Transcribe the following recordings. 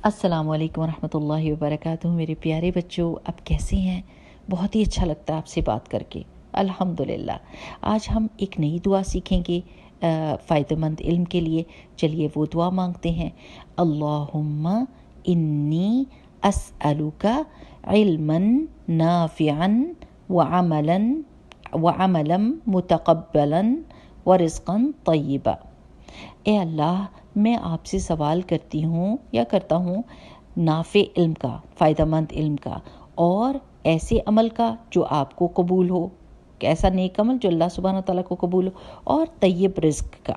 السلام علیکم ورحمۃ اللہ وبرکاتہ۔ میرے پیارے بچوں، اب کیسے ہیں؟ بہت ہی اچھا لگتا ہے آپ سے بات کر کے، الحمدللہ۔ آج ہم ایک نئی دعا سیکھیں گے فائدہ مند علم کے لیے۔ چلیے وہ دعا مانگتے ہیں۔ اللہم انی اسألک علما نافعا وعملا متقبلا ورزقا طیبا۔ اے اللہ، میں آپ سے سوال کرتی ہوں یا کرتا ہوں نافع علم کا، فائدہ مند علم کا، اور ایسے عمل کا جو آپ کو قبول ہو، ایسا نیک عمل جو اللہ سبحانہ تعالیٰ کو قبول ہو، اور طیب رزق کا،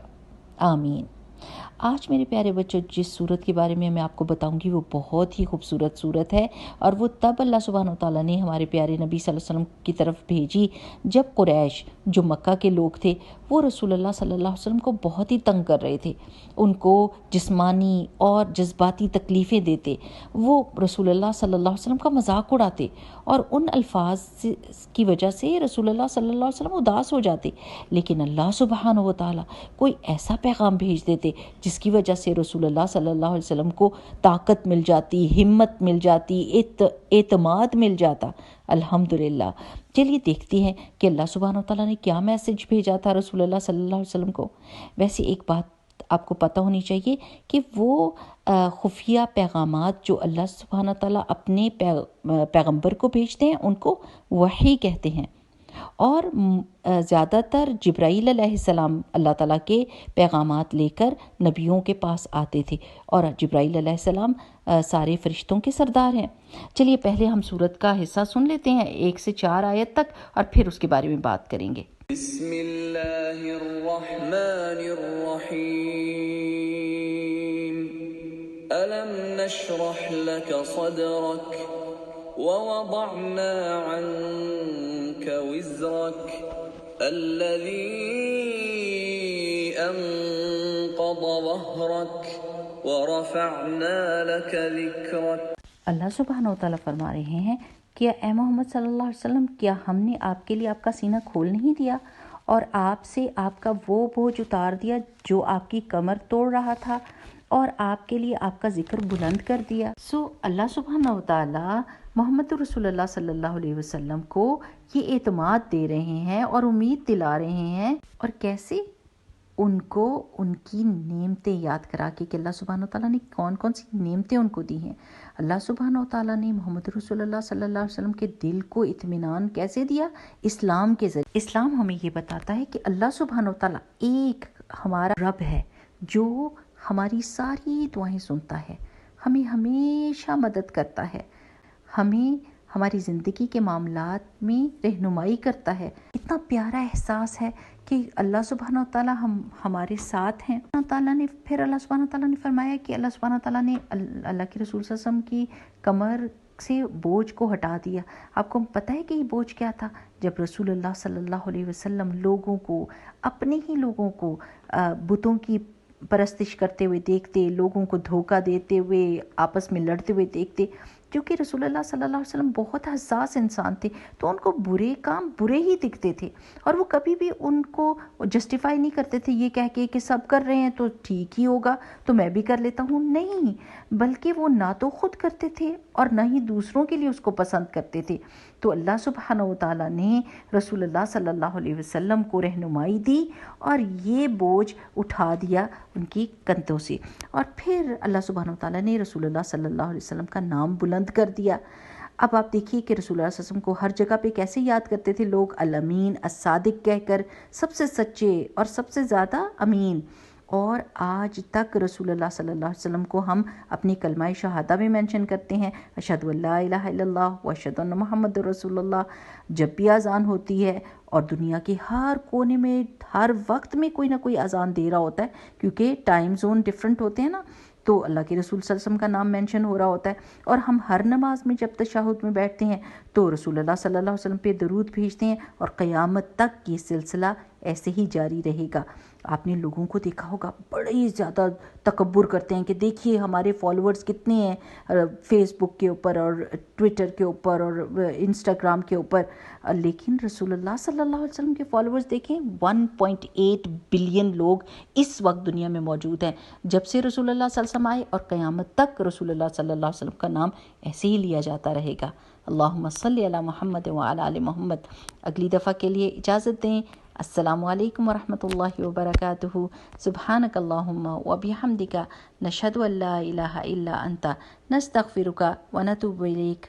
آمین۔ آج میرے پیارے بچوں جس صورت کے بارے میں آپ کو بتاؤں گی وہ بہت ہی خوبصورت صورت ہے، اور وہ تب اللہ سبحانہ تعالیٰ نے ہمارے پیارے نبی صلی اللہ علیہ وسلم کی طرف بھیجی جب قریش، جو مکہ کے لوگ تھے، وہ رسول اللہ صلی اللہ علیہ وسلم کو بہت ہی تنگ کر رہے تھے، ان کو جسمانی اور جذباتی تکلیفیں دیتے۔ وہ رسول اللہ صلی اللہ علیہ وسلم کا مذاق اڑاتے، اور ان الفاظ کی وجہ سے رسول اللہ صلی اللہ علیہ وسلم اداس ہو جاتے، لیکن اللہ سبحانہ و تعالیٰ کوئی ایسا پیغام بھیج دیتے جس کی وجہ سے رسول اللہ صلی اللہ علیہ وسلم کو طاقت مل جاتی، ہمت مل جاتی، اعتماد مل جاتا، الحمدللہ۔ چلیے دیکھتے ہیں کہ اللہ سبحانہ وتعالیٰ نے کیا میسج بھیجا تھا رسول اللہ صلی اللہ علیہ وسلم کو۔ ویسے ایک بات آپ کو پتہ ہونی چاہیے کہ وہ خفیہ پیغامات جو اللہ سبحانہ تعالیٰ اپنے پیغمبر کو بھیجتے ہیں ان کو وحی کہتے ہیں، اور زیادہ تر جبرائیل علیہ السلام اللہ تعالیٰ کے پیغامات لے کر نبیوں کے پاس آتے تھے، اور جبرائیل علیہ السلام سارے فرشتوں کے سردار ہیں۔ چلیے پہلے ہم سورت کا حصہ سن لیتے ہیں 1 سے 4 آیت تک، اور پھر اس کے بارے میں بات کریں گے۔ بسم اللہ الرحمن الرحیم۔ ألم نشرح لك صدرك ووضعنا عنك وزرك الذي أنقض ظهرك ورفعنا لك ذكرك۔ اللہ سبحانہ و تعالیٰ فرما رہے ہیں کہ اے محمد صلی اللہ علیہ وسلم، کیا ہم نے آپ کے لیے آپ کا سینہ کھول نہیں دیا اور آپ سے آپ کا وہ بوجھ اتار دیا جو آپ کی کمر توڑ رہا تھا، اور آپ کے لیے آپ کا ذکر بلند کر دیا۔ اللہ سبحانہ و تعالیٰ محمد رسول اللہ صلی اللہ علیہ وسلم کو یہ اعتماد دے رہے ہیں اور امید دلا رہے ہیں، اور کیسے؟ ان کو ان کی نعمتیں یاد کرا کے کہ اللہ سبحانہ و تعالیٰ نے کون کون سی نعمتیں ان کو دی ہیں۔ اللہ سبحانہ و تعالیٰ نے محمد رسول اللہ صلی اللہ علیہ وسلم کے دل کو اطمینان کیسے دیا؟ اسلام کے ذریعے۔ اسلام ہمیں یہ بتاتا ہے کہ اللہ سبحانہ و تعالیٰ ایک ہمارا رب ہے جو ہماری ساری دعائیں سنتا ہے، ہمیں ہمیشہ مدد کرتا ہے، ہمیں ہماری زندگی کے معاملات میں رہنمائی کرتا ہے۔ اتنا پیارا احساس ہے کہ اللہ سبحانہ و تعالیٰ ہمارے ساتھ ہیں۔ اللہ سبحانہ و تعالیٰ نے فرمایا کہ اللہ سبحانہ و تعالیٰ نے اللہ کے رسول صلی اللہ علیہ وسلم کی کمر سے بوجھ کو ہٹا دیا۔ آپ کو پتہ ہے کہ یہ بوجھ کیا تھا؟ جب رسول اللہ صلی اللہ علیہ وسلم لوگوں کو، اپنے ہی لوگوں کو بتوں کی پرستش کرتے ہوئے دیکھتے، لوگوں کو دھوکہ دیتے ہوئے، آپس میں لڑتے ہوئے دیکھتے، کیونکہ رسول اللہ صلی اللہ علیہ وسلم بہت حساس انسان تھے، تو ان کو برے کام برے ہی دکھتے تھے، اور وہ کبھی بھی ان کو جسٹیفائی نہیں کرتے تھے یہ کہہ کے کہ سب کر رہے ہیں تو ٹھیک ہی ہوگا تو میں بھی کر لیتا ہوں، نہیں، بلکہ وہ نہ تو خود کرتے تھے اور نہ ہی دوسروں کے لیے اس کو پسند کرتے تھے۔ تو اللہ سبحانہ و تعالیٰ نے رسول اللہ صلی اللہ علیہ وسلم کو رہنمائی دی اور یہ بوجھ اٹھا دیا ان کی کندھوں سے، اور پھر اللہ سبحانہ و تعالیٰ نے رسول اللہ صلی اللہ علیہ وسلم کا نام بلند کر دیا۔ اب آپ دیکھیے کہ رسول اللہ صلی اللہ علیہ وسلم کو ہر جگہ پہ کیسے یاد کرتے تھے لوگ، الامین، الصادق کہہ کر، سب سے سچے اور سب سے زیادہ امین۔ اور آج تک رسول اللہ صلی اللہ علیہ وسلم کو ہم اپنی کلمہ شہادہ میں مینشن کرتے ہیں، اشہد ان لا الہ الا اللہ و اشہد ان محمد رسول اللہ۔ جب بھی اذان ہوتی ہے، اور دنیا کے ہر کونے میں ہر وقت میں کوئی نہ کوئی اذان دے رہا ہوتا ہے، کیونکہ ٹائم زون ڈیفرنٹ ہوتے ہیں نا، تو اللہ کے رسول صلی اللہ علیہ وسلم کا نام مینشن ہو رہا ہوتا ہے، اور ہم ہر نماز میں جب تشہد میں بیٹھتے ہیں تو رسول اللہ صلی اللہ علیہ وسلم پہ درود بھیجتے ہیں، اور قیامت تک یہ سلسلہ ایسے ہی جاری رہے گا۔ آپ نے لوگوں کو دیکھا ہوگا بڑے ہی زیادہ تکبر کرتے ہیں کہ دیکھیے ہمارے فالوورز کتنے ہیں فیس بک کے اوپر اور ٹویٹر کے اوپر اور انسٹاگرام کے اوپر، لیکن رسول اللہ صلی اللہ علیہ وسلم کے فالوورز دیکھیں 1.8 بلین لوگ اس وقت دنیا میں موجود ہیں، جب سے رسول اللہ صلی اللہ علیہ وسلم آئے، اور قیامت تک رسول اللہ صلی اللہ علیہ وسلم کا نام ایسے ہی لیا جاتا رہے گا۔ اللہم صلی علی محمد وعلی آل محمد۔ اگلی دفعہ کے لیے اجازت دیں۔ السلام علیکم ورحمۃ اللہ وبرکاتہ۔ سبحانک اللہم وبحمدک، نشہد ان لا الہ الا انت، نستغفرک ونتوب الیک۔